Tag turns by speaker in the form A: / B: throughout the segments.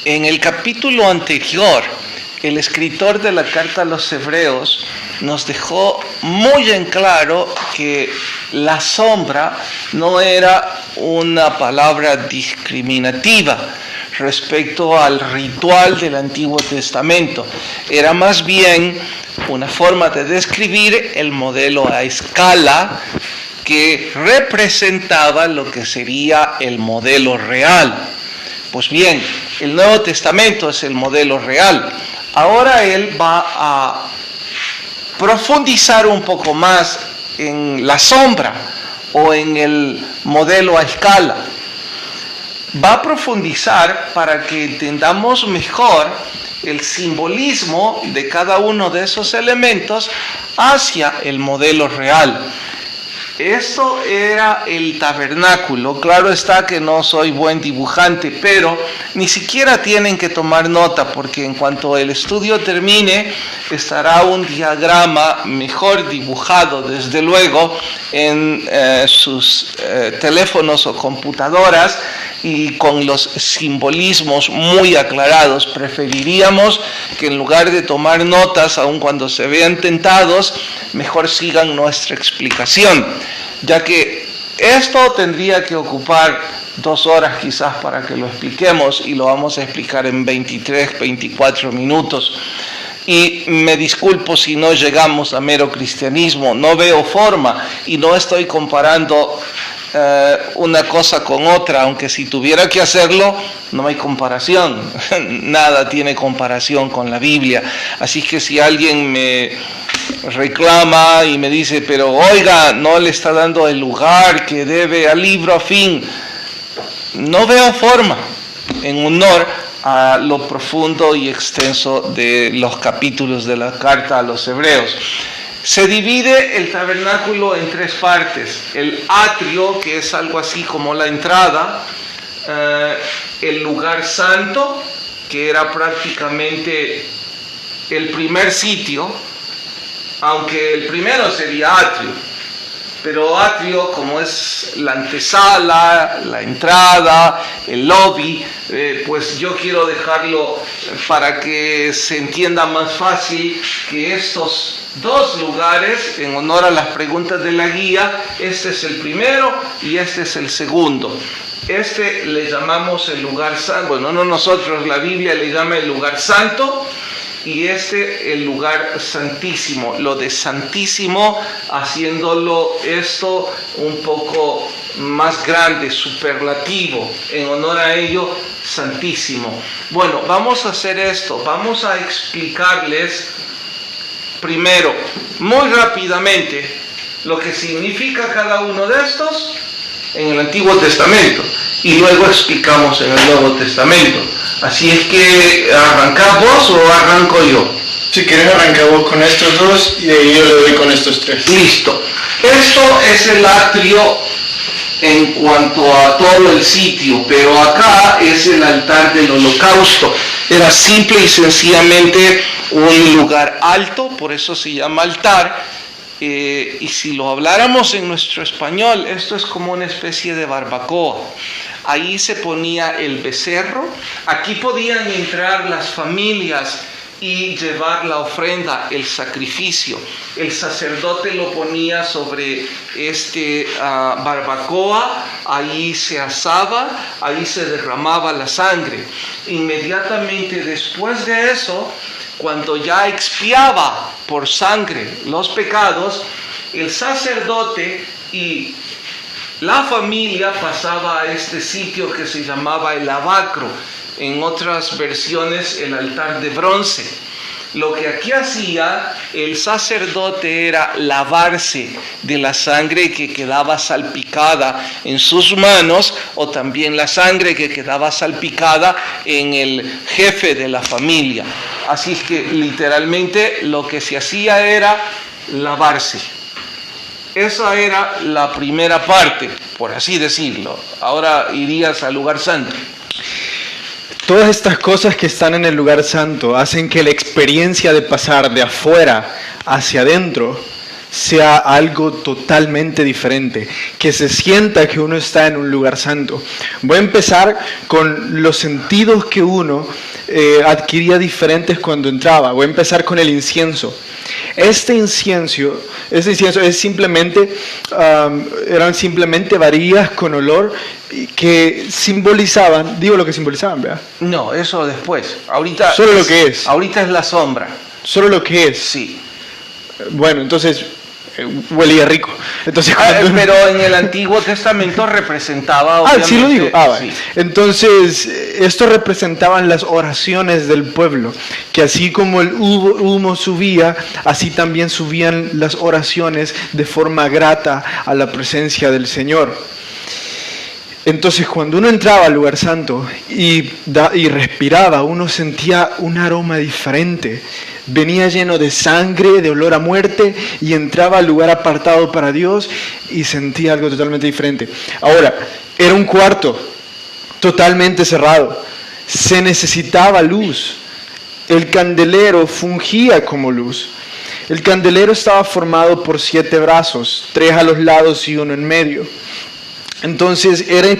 A: En el capítulo anterior, el escritor de la carta a los Hebreos nos dejó muy en claro que la sombra no era una palabra discriminativa respecto al ritual del Antiguo Testamento. Era más bien una forma de describir el modelo a escala que representaba lo que sería el modelo real. Pues bien, el Nuevo Testamento es el modelo real. Ahora él va a profundizar un poco más en la sombra o en el modelo a escala. Va a profundizar para que entendamos mejor el simbolismo de cada uno de esos elementos hacia el modelo real. Esto era el tabernáculo. Claro está que no soy buen dibujante, pero ni siquiera tienen que tomar nota, porque en cuanto el estudio termine, estará un diagrama mejor dibujado, desde luego, en sus teléfonos o computadoras, y con los simbolismos muy aclarados. Preferiríamos que en lugar de tomar notas, aun cuando se vean tentados, mejor sigan nuestra explicación, ya que esto tendría que ocupar 2 horas quizás para que lo expliquemos, y lo vamos a explicar en 23, 24 minutos. Y me disculpo si no llegamos a mero cristianismo, no veo forma, y no estoy comparando una cosa con otra, aunque si tuviera que hacerlo, no hay comparación. Nada tiene comparación con la Biblia. Así que si alguien me reclama y me dice, pero oiga, no le está dando el lugar que debe al libro afín, no veo forma, en honor a lo profundo y extenso de los capítulos de la carta a los Hebreos. Se divide el tabernáculo en 3 partes: el atrio, que es algo así como la entrada, el lugar santo, que era prácticamente el primer sitio, aunque el primero sería atrio, pero atrio, como es la antesala, la entrada, el lobby, pues yo quiero dejarlo para que se entienda más fácil que estos 2 lugares, en honor a las preguntas de la guía, este es el primero y este es el segundo. Este le llamamos el lugar santo, bueno, no nosotros, la Biblia le llama el lugar santo, y este el lugar santísimo. Lo de santísimo, haciéndolo esto un poco más grande, superlativo, en honor a ello, santísimo. Bueno, vamos a hacer esto, vamos a explicarles primero, muy rápidamente, lo que significa cada uno de estos en el Antiguo Testamento, y luego explicamos en el Nuevo Testamento. Así es que, ¿arrancás vos o arranco yo?
B: Si quieres arrancar vos con estos 2 y de ahí yo le doy con estos 3.
A: Listo. Esto es el atrio en cuanto a todo el sitio, pero acá es el altar del holocausto. Era simple y sencillamente un lugar alto, por eso se llama altar. Y si lo habláramos en nuestro español, esto es como una especie de barbacoa. Ahí se ponía el becerro, aquí podían entrar las familias y llevar la ofrenda, el sacrificio. El sacerdote lo ponía sobre barbacoa, ahí se asaba, ahí se derramaba la sangre. Inmediatamente después de eso, cuando ya expiaba por sangre los pecados, el sacerdote y la familia pasaba a este sitio que se llamaba el lavacro, en otras versiones el altar de bronce. Lo que aquí hacía el sacerdote era lavarse de la sangre que quedaba salpicada en sus manos, o también la sangre que quedaba salpicada en el jefe de la familia. Así es que literalmente lo que se hacía era lavarse. Esa era la primera parte, por así decirlo. Ahora irías al lugar santo.
B: Todas estas cosas que están en el lugar santo hacen que la experiencia de pasar de afuera hacia adentro
C: sea algo totalmente diferente, que se sienta que uno está en un lugar santo. Voy a empezar con los sentidos que uno adquiría diferentes cuando entraba. Voy a empezar con el incienso. Este incienso es simplemente, eran simplemente varillas con olor que simbolizaban, digo lo que simbolizaban, ¿verdad?
A: No, eso después. Ahorita
C: Solo lo que es.
A: Ahorita es la sombra.
C: Solo lo que es.
A: Sí.
C: Bueno, entonces huelía rico. Entonces,
A: pero en el Antiguo Testamento representaba, obviamente,
C: sí lo digo. Vale.
A: Sí.
C: Entonces, esto representaban las oraciones del pueblo, que así como el humo subía, así también subían las oraciones de forma grata a la presencia del Señor. Entonces, cuando uno entraba al lugar santo y respiraba, uno sentía un aroma diferente. Venía lleno de sangre, de olor a muerte, y entraba al lugar apartado para Dios y sentía algo totalmente diferente. Ahora, era un cuarto totalmente cerrado. Se necesitaba luz. El candelero fungía como luz. El candelero estaba formado por 7 brazos, 3 a los lados y 1 en medio. Entonces es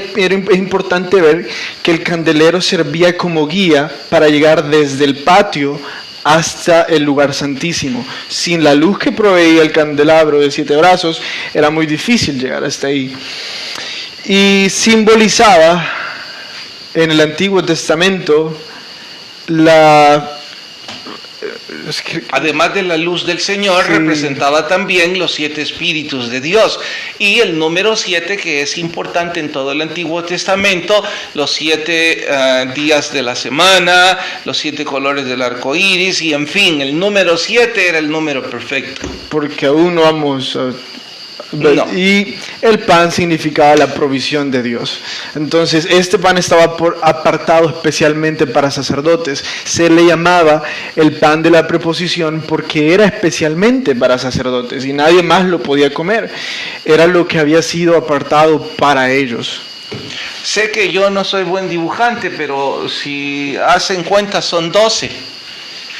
C: importante ver que el candelero servía como guía para llegar desde el patio hasta el lugar santísimo. Sin la luz que proveía el candelabro de 7 brazos, era muy difícil llegar hasta ahí. Y simbolizaba en el Antiguo Testamento
A: además de la luz del Señor, sí, representaba también los 7 espíritus de Dios. Y el número 7, que es importante en todo el Antiguo Testamento, los 7 días de la semana, los 7 colores del arco iris, y en fin, el número 7 era el número perfecto.
C: Porque aún no vamos a...
A: No.
C: Y el pan significaba la provisión de Dios. Entonces este pan estaba apartado especialmente para sacerdotes. Se le llamaba el pan de la preposición porque era especialmente para sacerdotes y nadie más lo podía comer. Era lo que había sido apartado para ellos.
A: Sé que yo no soy buen dibujante, pero si hacen cuenta son 12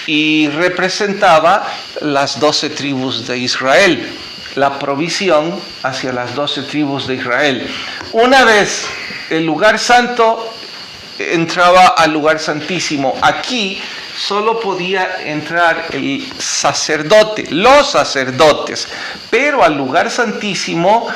A: y representaba las 12 tribus de Israel. La provisión hacia las 12 tribus de Israel. Una vez el lugar santo entraba al lugar santísimo, aquí solo podía entrar el sacerdote, los sacerdotes, pero al lugar santísimo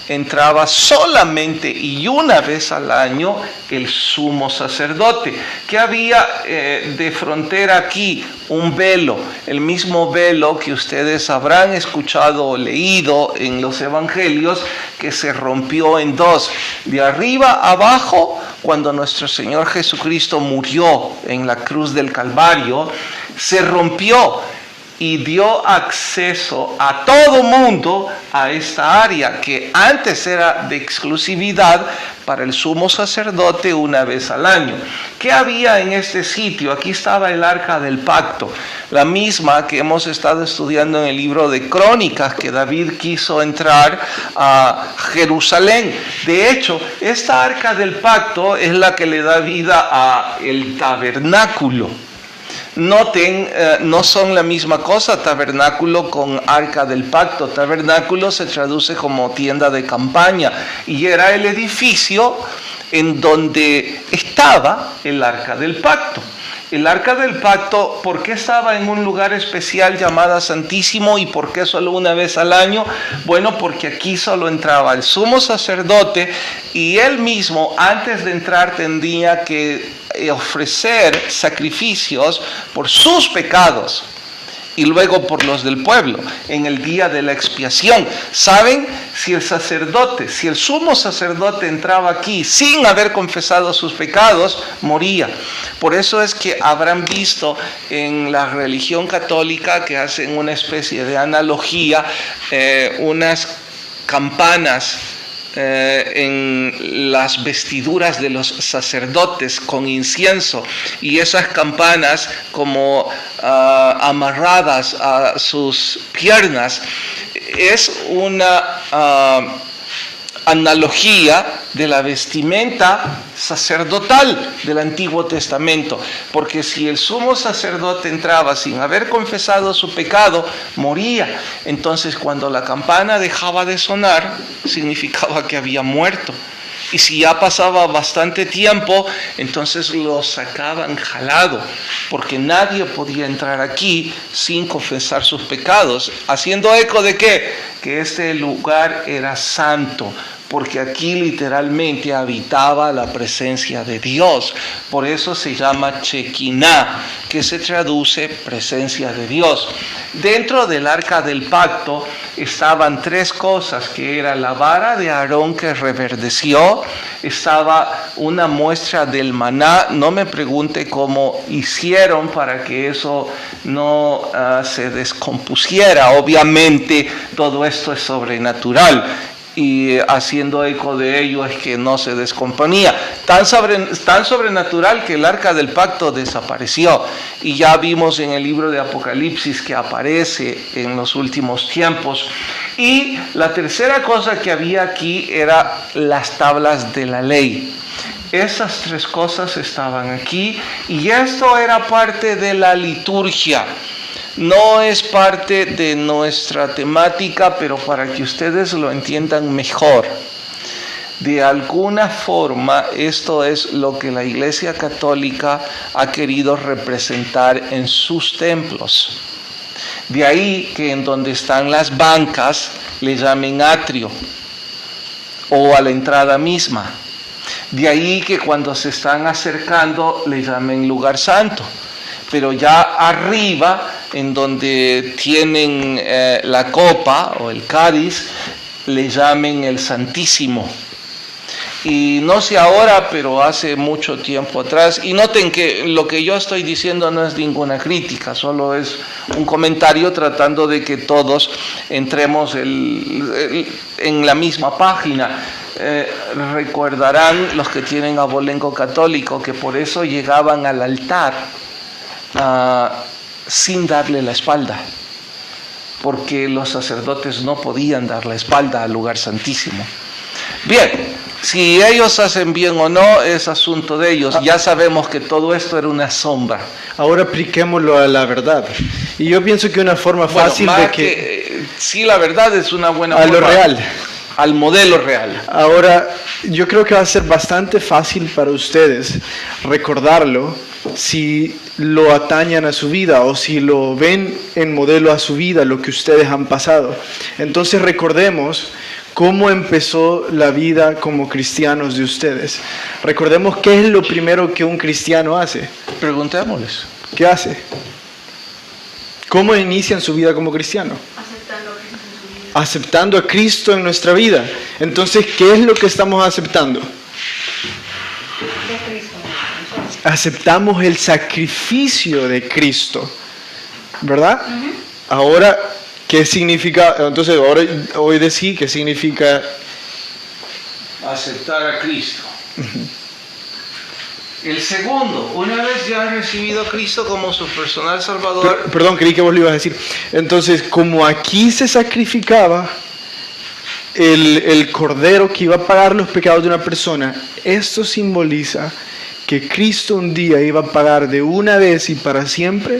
A: entraba solamente y una vez al año el sumo sacerdote, que había de frontera aquí un velo, el mismo velo que ustedes habrán escuchado o leído en los evangelios, que se rompió en 2, de arriba a abajo. Cuando nuestro Señor Jesucristo murió en la cruz del Calvario, se rompió y dio acceso a todo mundo a esta área que antes era de exclusividad para el sumo sacerdote una vez al año. ¿Qué había en este sitio? Aquí estaba el arca del pacto, la misma que hemos estado estudiando en el libro de Crónicas, que David quiso entrar a Jerusalén. De hecho, esta arca del pacto es la que le da vida a el tabernáculo. Noten, no son la misma cosa, tabernáculo con arca del pacto. Tabernáculo se traduce como tienda de campaña y era el edificio en donde estaba el arca del pacto. El arca del pacto, ¿por qué estaba en un lugar especial llamado Santísimo y por qué solo una vez al año? Bueno, porque aquí solo entraba el sumo sacerdote y él mismo antes de entrar tendría que ofrecer sacrificios por sus pecados y luego por los del pueblo en el día de la expiación. ¿Saben? Si el sumo sacerdote entraba aquí sin haber confesado sus pecados, moría. Por eso es que habrán visto en la religión católica que hacen una especie de analogía, unas campanas en las vestiduras de los sacerdotes con incienso, y esas campanas como amarradas a sus piernas. Es una analogía de la vestimenta sacerdotal del Antiguo Testamento, porque si el sumo sacerdote entraba sin haber confesado su pecado, moría. Entonces cuando la campana dejaba de sonar, significaba que había muerto. Y si ya pasaba bastante tiempo, entonces lo sacaban jalado, porque nadie podía entrar aquí sin confesar sus pecados. ¿Haciendo eco de qué? Que este lugar era santo, porque aquí literalmente habitaba la presencia de Dios. Por eso se llama Shekinah, que se traduce presencia de Dios. Dentro del arca del pacto estaban tres cosas, que era la vara de Aarón que reverdeció, estaba una muestra del maná. No me pregunte cómo hicieron para que eso no se descompusiera. Obviamente todo esto es sobrenatural. Y haciendo eco de ello es que no se descomponía. Tan sobrenatural que el arca del pacto desapareció. Y ya vimos en el libro de Apocalipsis que aparece en los últimos tiempos. Y la tercera cosa que había aquí era las tablas de la ley. Esas tres cosas estaban aquí y esto era parte de la liturgia. No es parte de nuestra temática, pero para que ustedes lo entiendan mejor. De alguna forma, esto es lo que la Iglesia Católica ha querido representar en sus templos. De ahí que en donde están las bancas le llamen atrio o a la entrada misma. De ahí que cuando se están acercando le llamen lugar santo. Pero ya arriba, en donde tienen la copa o el cáliz, le llamen el Santísimo. Y no sé ahora, pero hace mucho tiempo atrás, y noten que lo que yo estoy diciendo no es ninguna crítica, solo es un comentario tratando de que todos entremos en la misma página. Recordarán los que tienen abolengo católico que por eso llegaban al altar sin darle la espalda, porque los sacerdotes no podían dar la espalda al lugar santísimo. Bien, si ellos hacen bien o no es asunto de ellos. Ya sabemos que todo esto era una sombra.
C: Ahora apliquémoslo a la verdad. Y yo pienso que una forma fácil de que
A: sí, la verdad es una buena
C: a
A: forma.
C: Lo real.
A: Al modelo real.
C: Ahora, yo creo que va a ser bastante fácil para ustedes recordarlo si lo atañan a su vida o si lo ven en modelo a su vida, lo que ustedes han pasado. Entonces recordemos cómo empezó la vida como cristianos de ustedes. Recordemos qué es lo primero que un cristiano hace.
A: Preguntémosles.
C: ¿Qué hace? ¿Cómo inician su vida como cristiano? Aceptando a Cristo en nuestra vida. Entonces, ¿qué es lo que estamos aceptando? Aceptamos el sacrificio de Cristo, ¿verdad? Ahora, ¿qué significa? Entonces, ahora hoy decí, ¿qué significa?
A: Aceptar a Cristo. El segundo, una vez ya han recibido a Cristo como su personal Salvador.
C: Perdón, creí que vos lo ibas a decir. Entonces, como aquí se sacrificaba el cordero que iba a pagar los pecados de una persona, esto simboliza que Cristo un día iba a pagar de una vez y para siempre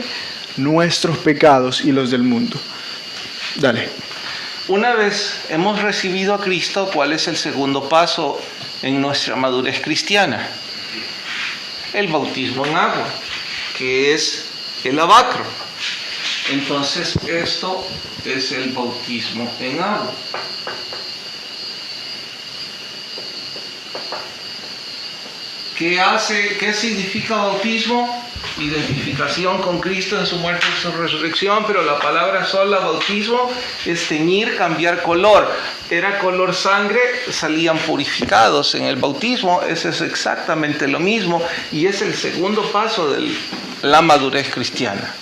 C: nuestros pecados y los del mundo. Dale.
A: Una vez hemos recibido a Cristo, ¿cuál es el segundo paso en nuestra madurez cristiana? El bautismo en agua, que es el lavacro. Entonces, esto es el bautismo en agua. ¿Qué significa bautismo? Identificación con Cristo en su muerte y su resurrección, pero la palabra sola, bautismo, es teñir, cambiar color. Era color sangre, salían purificados en el bautismo. Eso es exactamente lo mismo y es el segundo paso de la madurez cristiana.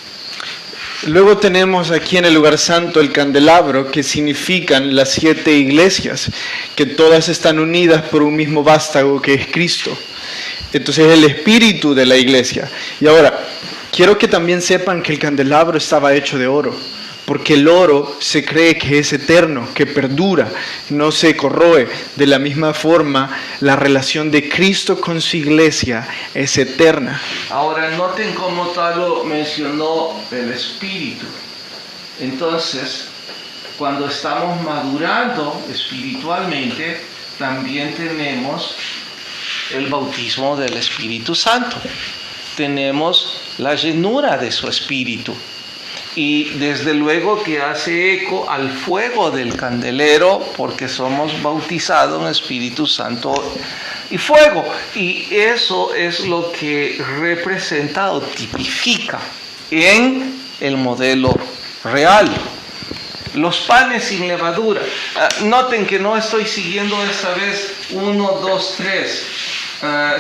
C: Luego tenemos aquí en el lugar santo el candelabro, que significan las 7 iglesias, que todas están unidas por un mismo vástago que es Cristo. Entonces el espíritu de la iglesia. Y ahora, quiero que también sepan que el candelabro estaba hecho de oro, porque el oro se cree que es eterno, que perdura, no se corroe. De la misma forma, la relación de Cristo con su iglesia es eterna.
A: Ahora noten cómo Talo mencionó el Espíritu. Entonces, cuando estamos madurando espiritualmente, también tenemos el bautismo del Espíritu Santo. Tenemos la llenura de su Espíritu. Y desde luego que hace eco al fuego del candelero, porque somos bautizados en Espíritu Santo y fuego. Y eso es lo que representa o tipifica en el modelo real. Los panes sin levadura. Noten que no estoy siguiendo esta vez 1, 2, 3.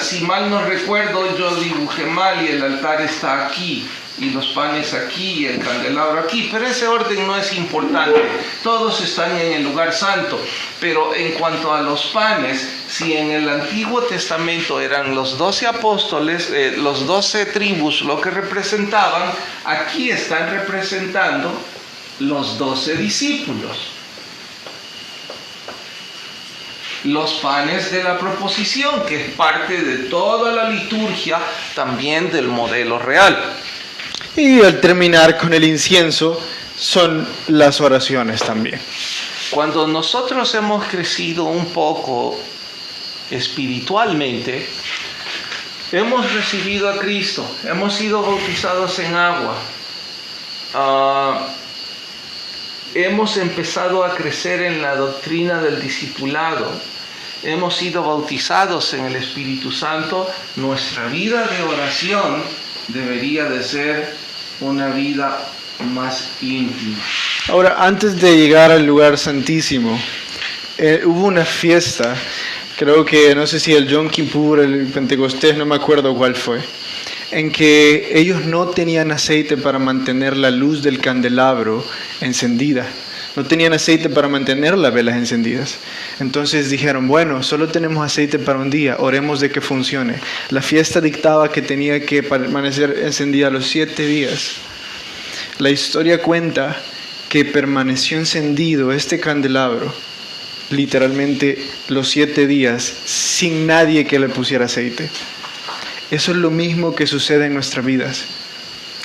A: Si mal no recuerdo, yo dibujé mal y el altar está aquí, y los panes aquí, y el candelabro aquí, pero ese orden no es importante. Todos están en el lugar santo. Pero en cuanto a los panes, si en el Antiguo Testamento eran los 12 apóstoles, los 12 tribus lo que representaban, aquí están representando los 12 discípulos. Los panes de la proposición, que es parte de toda la liturgia, también del modelo real.
C: Y al terminar con el incienso, son las oraciones también.
A: Cuando nosotros hemos crecido un poco espiritualmente, hemos recibido a Cristo, hemos sido bautizados en agua, hemos empezado a crecer en la doctrina del discipulado, hemos sido bautizados en el Espíritu Santo. Nuestra vida de oración debería de ser una vida más íntima.
C: Ahora, antes de llegar al lugar santísimo, hubo una fiesta, creo que, no sé si el Yom Kippur, el Pentecostés, no me acuerdo cuál fue, en que ellos no tenían aceite para mantener la luz del candelabro encendida. No tenían aceite para mantener las velas encendidas. Entonces dijeron, bueno, solo tenemos aceite para un día, oremos de que funcione. La fiesta dictaba que tenía que permanecer encendida los 7 días. La historia cuenta que permaneció encendido este candelabro, literalmente los 7 días, sin nadie que le pusiera aceite. Eso es lo mismo que sucede en nuestras vidas.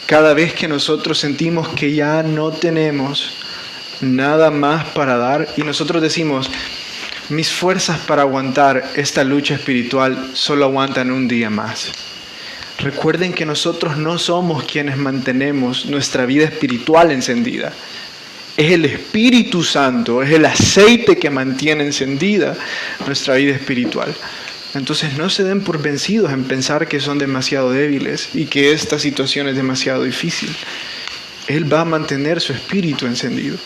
C: Cada vez que nosotros sentimos que ya no tenemos nada más para dar, y nosotros decimos, mis fuerzas para aguantar esta lucha espiritual solo aguantan un día más. Recuerden que nosotros no somos quienes mantenemos nuestra vida espiritual encendida. Es el Espíritu Santo, es el aceite que mantiene encendida nuestra vida espiritual. Entonces no se den por vencidos en pensar que son demasiado débiles y que esta situación es demasiado difícil. Él va a mantener su espíritu encendido.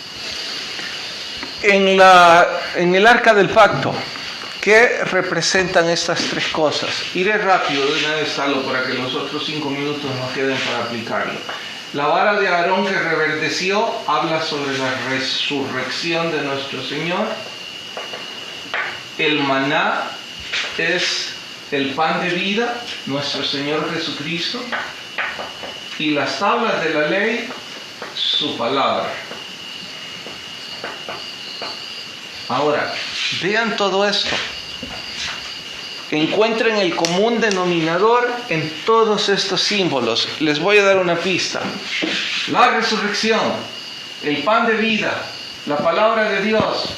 A: En el arca del pacto, ¿qué representan estas 3 cosas? Iré rápido de una vez solo para que los otros 5 minutos nos queden para aplicarlo. La vara de Aarón que reverdeció habla sobre la resurrección de nuestro Señor. El maná es el pan de vida, nuestro Señor Jesucristo. Y las tablas de la ley, su palabra. Ahora, vean todo esto. Encuentren el común denominador en todos estos símbolos. Les voy a dar una pista. La resurrección, el pan de vida, la palabra de Dios,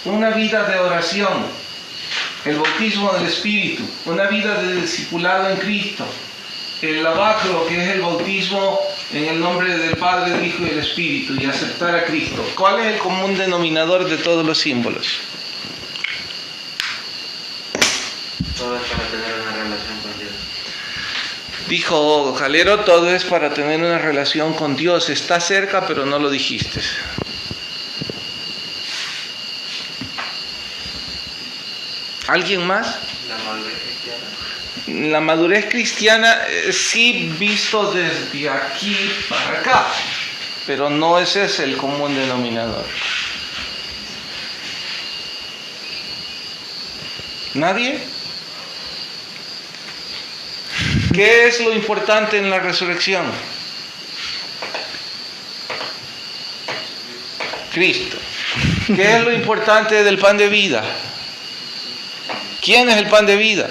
A: una vida de oración, el bautismo del Espíritu, una vida de discipulado en Cristo, el lavacro, que es el bautismo en el nombre del Padre, del Hijo y del Espíritu, y aceptar a Cristo. ¿Cuál es el común denominador de todos los símbolos?
D: Todo es para tener una relación con Dios.
A: Dijo Calero, todo es para tener una relación con Dios. Está cerca, pero no lo dijiste. ¿Alguien más?
D: La madurez cristiana.
A: La madurez cristiana sí visto desde aquí para acá, pero no ese es el común denominador. ¿Nadie? ¿Qué es lo importante en la resurrección? Cristo. ¿Qué es lo importante del pan de vida? ¿Quién es el pan de vida?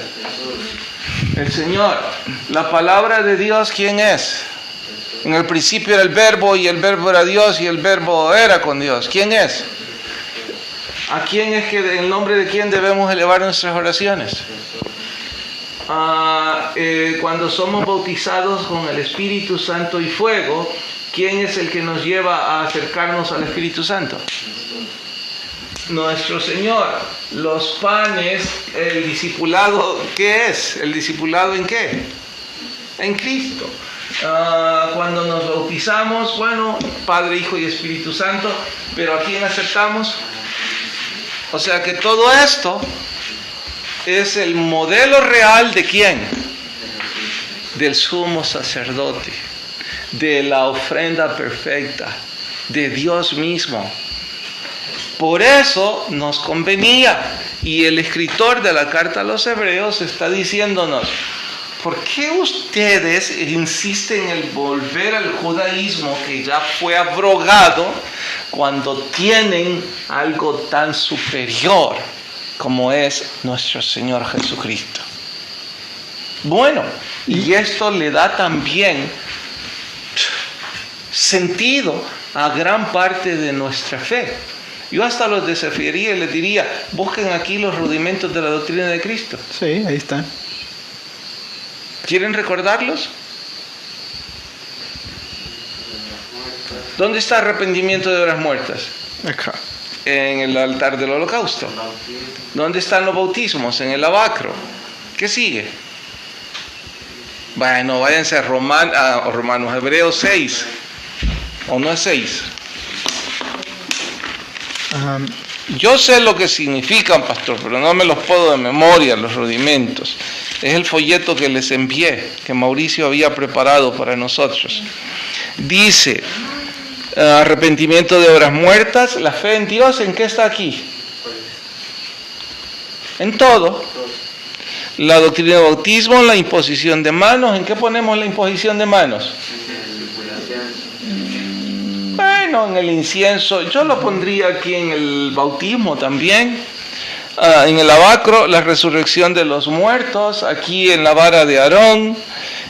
A: El Señor. La palabra de Dios, ¿quién es? En el principio era el verbo y el verbo era Dios y el verbo era con Dios. ¿Quién es? ¿A quién es que en nombre de quién debemos elevar nuestras oraciones? Cuando somos bautizados con el Espíritu Santo y fuego, ¿quién es el que nos lleva a acercarnos al Espíritu Santo? Nuestro Señor. Los panes, el discipulado, ¿qué es? ¿El discipulado en qué? En Cristo. Cuando nos bautizamos, bueno, Padre, Hijo y Espíritu Santo, pero ¿a quién aceptamos? O sea que todo esto es el modelo real de ¿quién? Del sumo sacerdote, de la ofrenda perfecta, de Dios mismo. Por eso nos convenía, y el escritor de la carta a los Hebreos está diciéndonos, ¿por qué ustedes insisten en el volver al judaísmo que ya fue abrogado cuando tienen algo tan superior como es nuestro Señor Jesucristo? Bueno, y esto le da también sentido a gran parte de nuestra fe. Yo hasta los desafiaría y les diría, busquen aquí los rudimentos de la doctrina de Cristo.
C: Sí, ahí están.
A: ¿Quieren recordarlos? ¿Dónde está arrepentimiento de obras muertas?
C: Acá.
A: En el altar del holocausto. ¿Dónde están los bautismos? En el lavacro. ¿Qué sigue? Bueno, váyanse a Romanos, Hebreos 6. ¿O no es 6? Yo sé lo que significan, pastor, pero no me los puedo de memoria, los rudimentos. Es el folleto que les envié, que Mauricio había preparado para nosotros. Dice, arrepentimiento de obras muertas, la fe en Dios, ¿en qué está aquí? En todo. La doctrina de bautismo, la imposición de manos, ¿en qué ponemos la imposición de manos? Bueno, en el incienso, yo lo pondría aquí en el bautismo también. En el lavacro, la resurrección de los muertos, aquí en la vara de Aarón,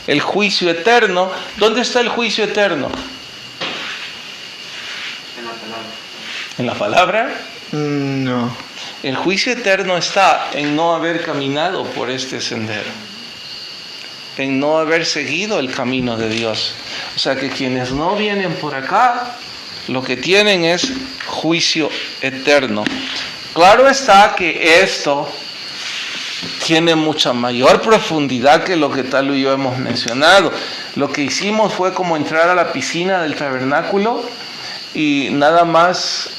A: el juicio eterno. ¿Dónde está el juicio eterno? ¿En la palabra?
C: No.
A: El juicio eterno está en no haber caminado por este sendero, en no haber seguido el camino de Dios. O sea que quienes no vienen por acá, lo que tienen es juicio eterno. Claro está que esto tiene mucha mayor profundidad que lo que Talo y yo hemos mencionado. Lo que hicimos fue como entrar a la piscina del tabernáculo y nada más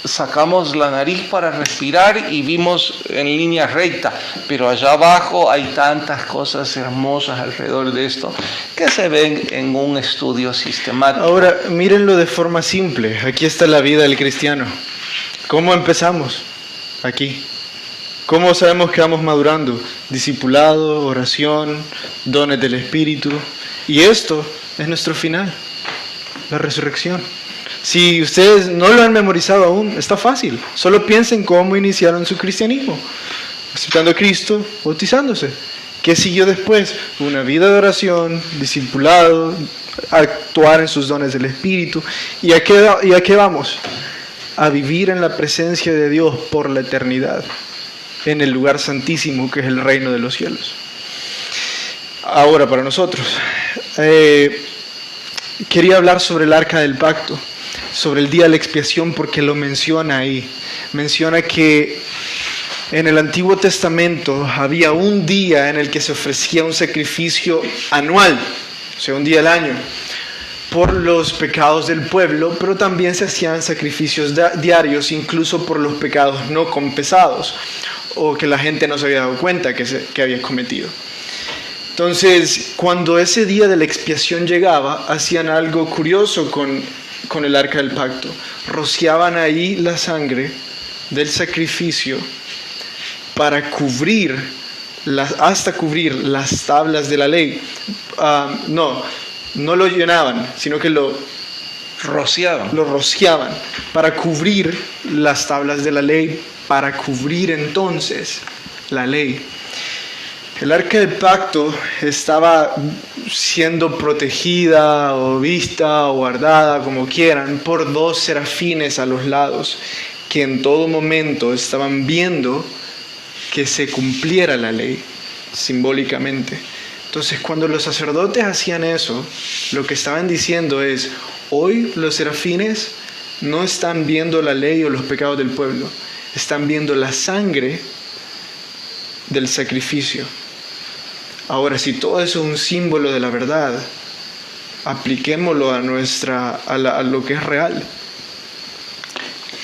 A: sacamos la nariz para respirar y vimos en línea recta, pero allá abajo hay tantas cosas hermosas alrededor de esto que se ven en un estudio sistemático.
C: Ahora, mírenlo de forma simple. Aquí está la vida del cristiano. ¿Cómo empezamos? Aquí. ¿Cómo sabemos que vamos madurando? Discipulado, oración, dones del Espíritu. Y esto es nuestro final, la resurrección. Si ustedes no lo han memorizado aún, está fácil. Solo piensen cómo iniciaron su cristianismo. Aceptando a Cristo, bautizándose. ¿Qué siguió después? Una vida de oración, discipulado, actuar en sus dones del Espíritu. ¿Y a qué vamos? A vivir en la presencia de Dios por la eternidad, en el lugar santísimo que es el reino de los cielos. Ahora, para nosotros, quería hablar sobre el arca del pacto, sobre el día de la expiación, porque lo menciona ahí. Menciona que en el Antiguo Testamento había un día en el que se ofrecía un sacrificio anual, o sea, un día al año, por los pecados del pueblo, pero también se hacían sacrificios diarios, incluso por los pecados no confesados, o que la gente no se había dado cuenta que había cometido. Entonces, cuando ese día de la expiación llegaba, hacían algo curioso con el arca del pacto. Rociaban ahí la sangre del sacrificio para cubrir, hasta cubrir las tablas de la ley. No lo llenaban, sino que lo
A: Rociaban.
C: lo rociaban para cubrir las tablas de la ley, para cubrir entonces la ley. El arca del pacto estaba siendo protegida o vista o guardada, como quieran, por 2 serafines a los lados, que en todo momento estaban viendo que se cumpliera la ley, simbólicamente. Entonces, cuando los sacerdotes hacían eso, lo que estaban diciendo es: hoy los serafines no están viendo la ley o los pecados del pueblo, están viendo la sangre del sacrificio. Ahora, si todo eso es un símbolo de la verdad, apliquémoslo a lo que es real.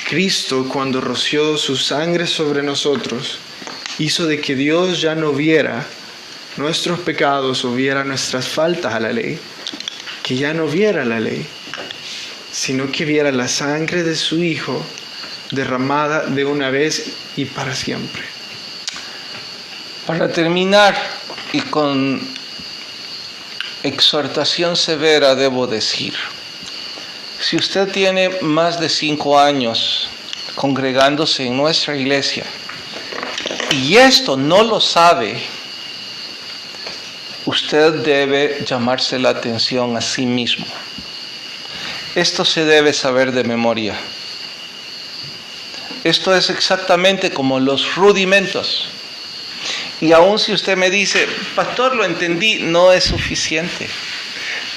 C: Cristo, cuando roció su sangre sobre nosotros, hizo de que Dios ya no viera nuestros pecados o viera nuestras faltas a la ley, que ya no viera la ley, sino que viera la sangre de su Hijo derramada de una vez y para siempre.
A: Para terminar, y con exhortación severa debo decir, si usted tiene más de 5 años congregándose en nuestra iglesia y esto no lo sabe, usted debe llamarse la atención a sí mismo. Esto se debe saber de memoria. Esto es exactamente como los rudimentos. Y aun si usted me dice: pastor, lo entendí, no es suficiente.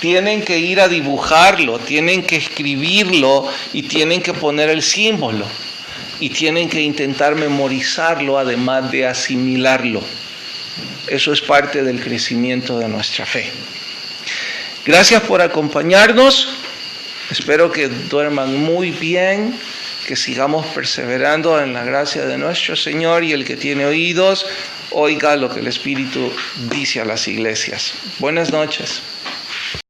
A: Tienen que ir a dibujarlo, tienen que escribirlo y tienen que poner el símbolo. Y tienen que intentar memorizarlo, además de asimilarlo. Eso es parte del crecimiento de nuestra fe. Gracias por acompañarnos. Espero que duerman muy bien, que sigamos perseverando en la gracia de nuestro Señor, y el que tiene oídos, oiga lo que el Espíritu dice a las iglesias. Buenas noches.